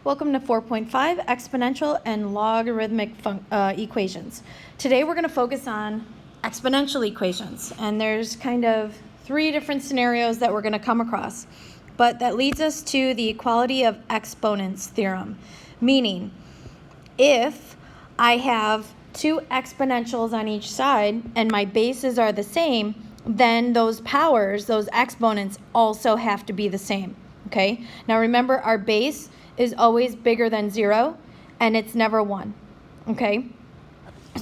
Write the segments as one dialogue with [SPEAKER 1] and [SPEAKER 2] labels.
[SPEAKER 1] Welcome to 4.5 Exponential and Logarithmic equations. Today we're going to focus on exponential equations, and there's kind of three different scenarios that we're going to come across. But that leads us to the equality of exponents theorem, meaning if I have two exponentials on each side and my bases are the same, then those powers, those exponents, also have to be the same. Okay? Now remember, our base is always bigger than 0, and it's never 1. Okay?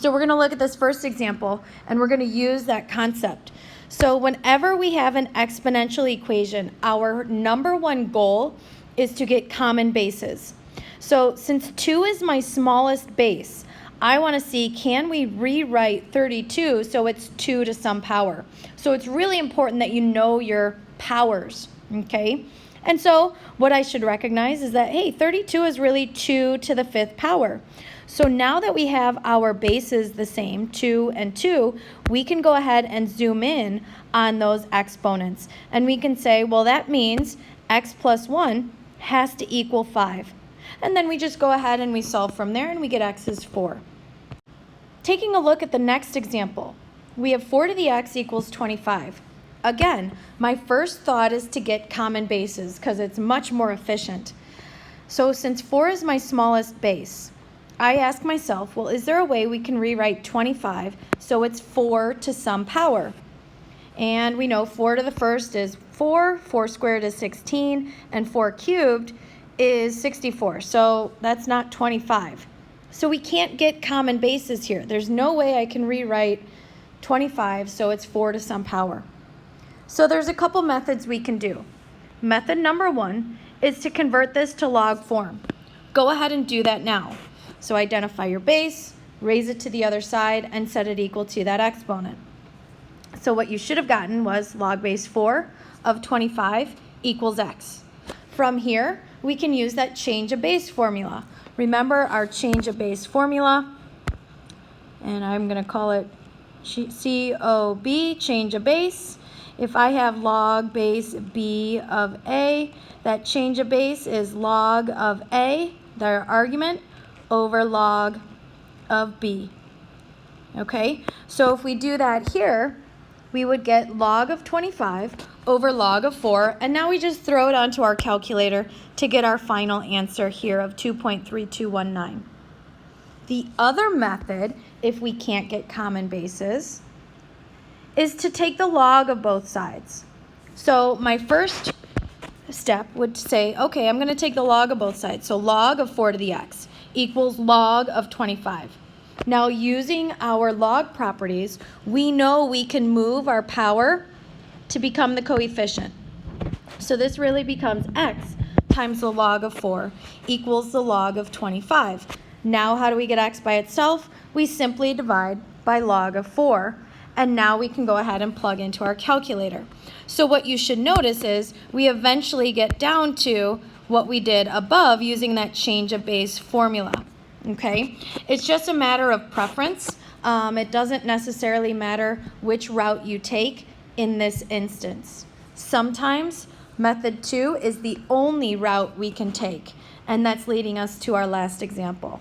[SPEAKER 1] So we're going to look at this first example, and we're going to use that concept. So whenever we have an exponential equation, our number one goal is to get common bases. So since 2 is my smallest base, I want to see, can we rewrite 32 so it's 2 to some power? So it's really important that you know your powers, okay? And so what I should recognize is that, hey, 32 is really 2 to the 5th power. So now that we have our bases the same, 2 and 2, we can go ahead and zoom in on those exponents. And we can say, well, that means x plus 1 has to equal 5. And then we just go ahead and we solve from there, and we get x is 4. Taking a look at the next example, we have 4 to the x equals 25. Again, my first thought is to get common bases because it's much more efficient. So since 4 is my smallest base, I ask myself, well, is there a way we can rewrite 25 so it's 4 to some power? And we know 4 to the first is 4, 4 squared is 16, and 4 cubed is 64. So that's not 25. So we can't get common bases here. There's no way I can rewrite 25 so it's 4 to some power. So there's a couple methods we can do. Method number 1 is to convert this to log form. Go ahead and do that now. So identify your base, raise it to the other side, and set it equal to that exponent. So what you should have gotten was log base 4 of 25 equals x. From here, we can use that change of base formula. Remember our change of base formula, and I'm going to call it COB, change of base. If I have log base b of a, that change of base is log of a, their argument, over log of b. Okay, so if we do that here, we would get log of 25 over log of 4, and now we just throw it onto our calculator to get our final answer here of 2.3219. The other method, if we can't get common bases, is to take the log of both sides. So my first step would say, okay, I'm going to take the log of both sides. So log of 4 to the x equals log of 25. Now using our log properties, we know we can move our power to become the coefficient. So this really becomes x times the log of 4 equals the log of 25. Now how do we get x by itself? We simply divide by log of 4. And now we can go ahead and plug into our calculator. So what you should notice is we eventually get down to what we did above using that change of base formula. Okay? It's just a matter of preference. It doesn't necessarily matter which route you take in this instance. Sometimes method 2 is the only route we can take, and that's leading us to our last example.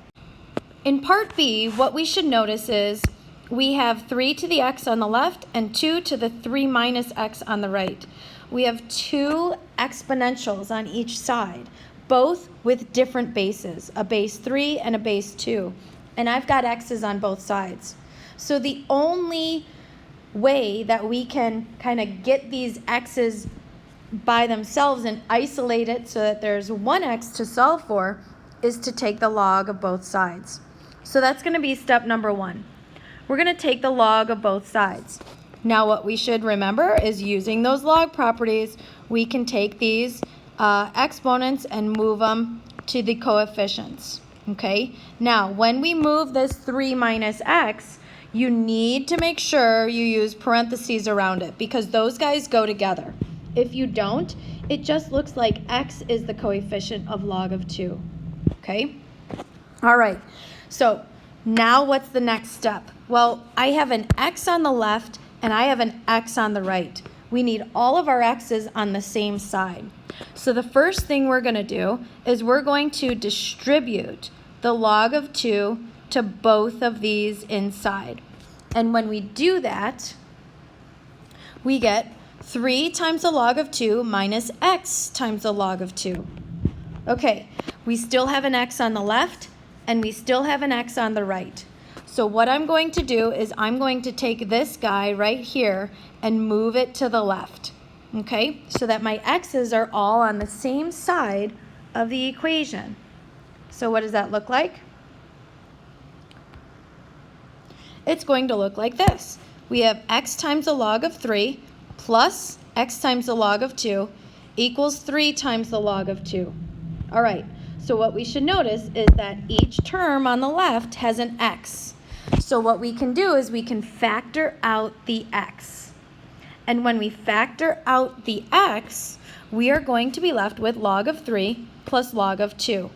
[SPEAKER 1] In part B, what we should notice is we have 3 to the x on the left and 2 to the 3 minus x on the right. We have two exponentials on each side, both with different bases, a base 3 and a base 2. And I've got x's on both sides. So the only way that we can kind of get these x's by themselves and isolate it so that there's one x to solve for is to take the log of both sides. So that's going to be step number 1. We're going to take the log of both sides. Now what we should remember is using those log properties, we can take these exponents and move them to the coefficients. Okay? Now when we move this 3 minus x, you need to make sure you use parentheses around it because those guys go together. If you don't, it just looks like x is the coefficient of log of 2. Okay? All right. So now what's the next step? Well, I have an x on the left and I have an x on the right. we need all of our x's on the same side. So the first thing we're going to do is we're going to distribute the log of 2 to both of these inside. And when we do that, we get 3 times the log of 2 minus x times the log of 2. Okay, we still have an x on the left, and we still have an x on the right. So what I'm going to do is I'm going to take this guy right here and move it to the left, okay? So that my x's are all on the same side of the equation. So what does that look like? It's going to look like this. We have x times the log of 3 plus x times the log of 2 equals 3 times the log of 2. All right, so what we should notice is that each term on the left has an x. So what we can do is we can factor out the x. And when we factor out the x, we are going to be left with log of 3 plus log of 2.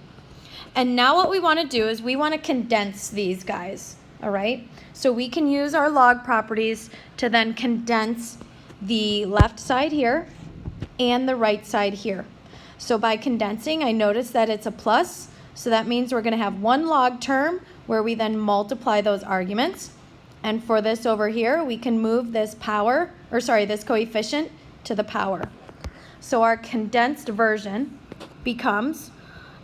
[SPEAKER 1] And now what we want to do is we want to condense these guys, all right? So we can use our log properties to then condense the left side here and the right side here. So by condensing, I notice that it's a plus, so that means we're going to have one log term where we then multiply those arguments. And for this over here, we can move this this coefficient to the power. So our condensed version becomes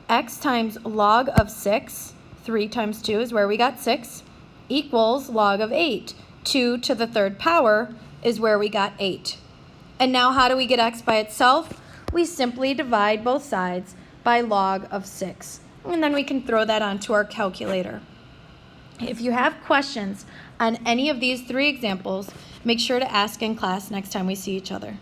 [SPEAKER 1] x times log of 6, 3 times 2 is where we got 6, equals log of 8. 2 to the third power is where we got 8. And now how do we get x by itself? We simply divide both sides by log of 6. And then we can throw that onto our calculator. If you have questions on any of these 3 examples, make sure to ask in class next time we see each other.